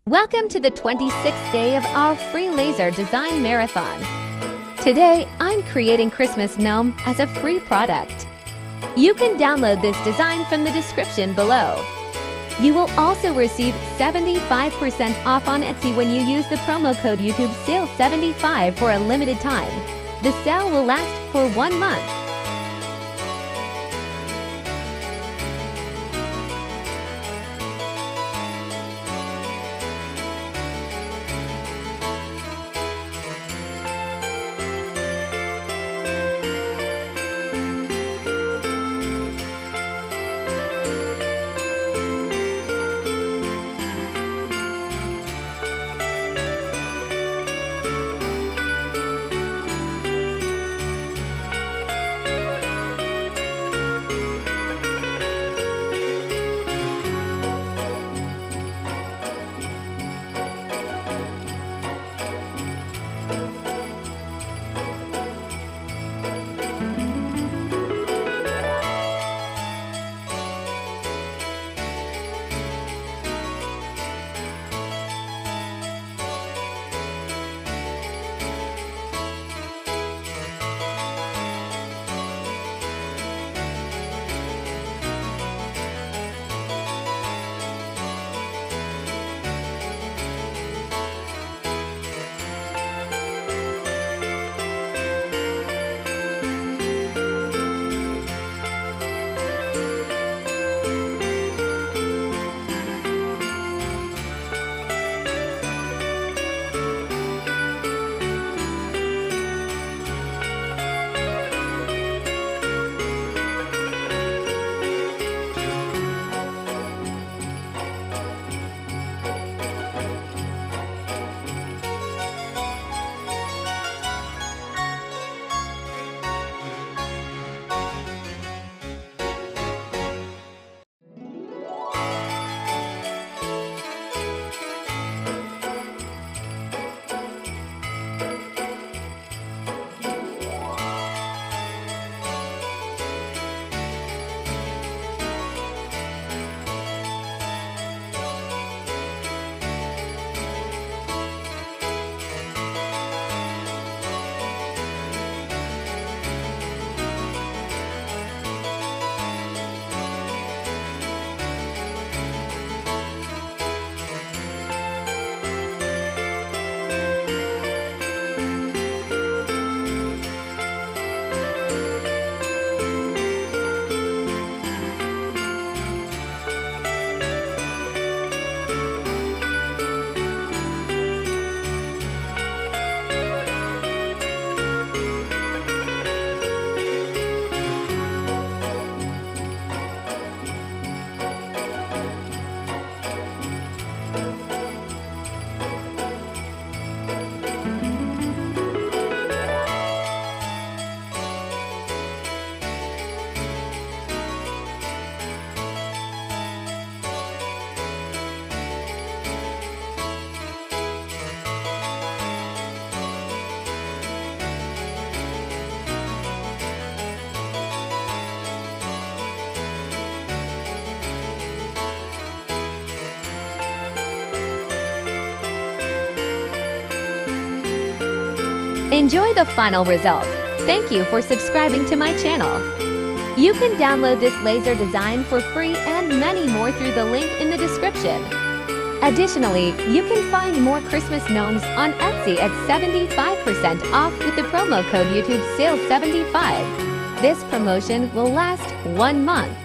Welcome to the 26th day of our free laser design marathon. Today, I'm creating Christmas Gnome as a free product. You can download this design from the description below. You will also receive 75% off on Etsy when you use the promo code YouTube SALE75 for a limited time. The sale will last for 1 month. Enjoy the final result. Thank you for subscribing to my channel. You can download this laser design for free and many more through the link in the description. Additionally, you can find more Christmas gnomes on Etsy at 75% off with the promo code YouTube SALE75. This promotion will last 1 month.